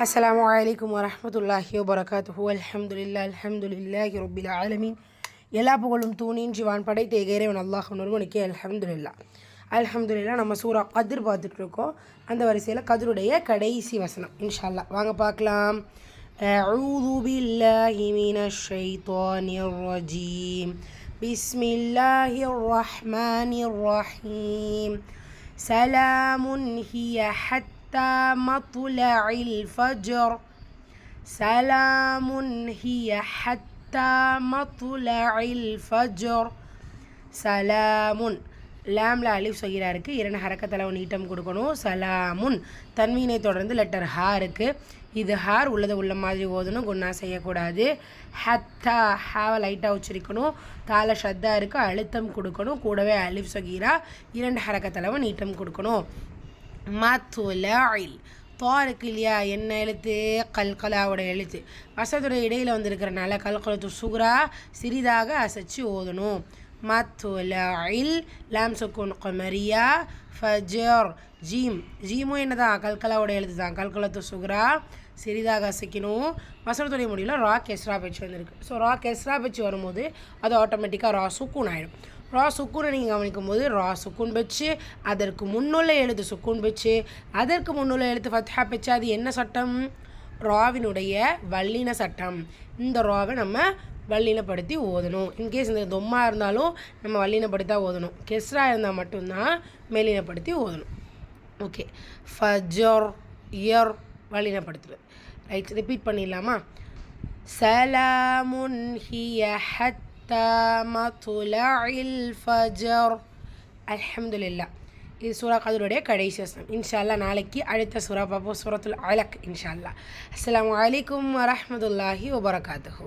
السلام عليكم ورحمة الله وبركاته. الحمد لله رب العالمين. எல்லா புகழும் தூணின்றி வான் படைத்த இறைவன் அல்லாஹ் ஒருவனுக்கே அல்ஹம்துலில்லாஹ். நம்ம சூரா கத்ர் பார்த்துட்டு இருக்கோம். அந்த வரிசையில் கத்ருடைய கடைசி வசனம் இன்ஷா அல்லாஹ் வாங்க பார்க்கலாம். அஊது பில்லாஹி மினஷ் ஷைத்தானிர் ரஜீம். பிஸ்மில்லாஹிர் ரஹ்மானிர் ரஹீம். சலாமுன் ஹிய حتى مطلع الفجر. سلام هي حتى مطلع الفجر. சலாமுன் லாம்ல அலிஃப் சகீரா இருக்குது. 2 ஹரக்கத்தில் நீட்டம் கொடுக்கணும். சலாமுன் தன்வீனை தொடர்ந்து லெட்டர் ஹா இருக்குது. இது ஹார் உள்ளதை உள்ள மாதிரி ஓதணும், குன்னா செய்யக்கூடாது. ஹத்தா ஹாவை லைட்டாக உச்சரிக்கணும். தால ஷத்தா இருக்குது, அழுத்தம் கொடுக்கணும். கூடவே அலிஃப் சகீரா 2 ஹரக்கத்தில் நீட்டம் கொடுக்கணும். மத்துலாயில் தோ இருக்கு இல்லையா, என்ன எழுத்து? கல்கலாவோட எழுத்து. வசத்துடைய இடையில் வந்திருக்கிறனால கல்கலத்து சுகுரா சிறிதாக அசைச்சு ஓதணும். மத்துலாயில் லாம் சுக்குன் கமரியா ஃபஜர் ஜீம். ஜீமும் என்னதான்? கல்கலாவோட எழுத்து தான். கல்கலத்து சுகுரா சிறிதாக அசைக்கணும். வசனத்துடைய முடிவில் ரா கெஸ்ரா பச்சு வந்திருக்கு. ஸோ ரா கெஸ்ரா பச்சு வரும்போது அது ஆட்டோமேட்டிக்காக ரா சுக்கூன் ஆகிடும். ரா சுக்கூனை நீங்கள் கவனிக்கும் போது ரா சுக்கூன் வச்சு, அதற்கு முன்னுள்ள எழுத்து சுக்கூன் வச்சு, அதற்கு முன்னுள்ள எழுத்து ஃபத்ஹா வச்சு, அது என்ன சட்டம்? ராவினுடைய வல்லின சட்டம். இந்த ராவை நம்ம வல்லினப்படுத்தி ஓதணும். இன்கேஸ் இந்த தொம்மா இருந்தாலும் நம்ம வல்லினப்படுத்தா ஓதணும். கெஸ்ரா இருந்தால் மட்டும்தான் மெல்லினப்படுத்தி ஓதணும். ஓகே, ஃபஜர் இயர் வல்லினப்படுத்துறது. ரைட், ரிப்பீட் பண்ணிடலாமா? சலாமுன் ஹிய ஹத்தா மத்லஇல் ஃபஜர். அல்ஹம்துலில்லாஹ். இது சூரா கத்ருடைய கடைசி வசனம். இன்ஷா அல்லாஹ் நாளைக்கு அடுத்த சூரா பார்ப்போம், சூரத்துல் அலக் இன்ஷா அல்லாஹ். அஸ்ஸலாமு அலைக்கும் வரஹ்மத்துல்லாஹி வபரகாத்துஹு.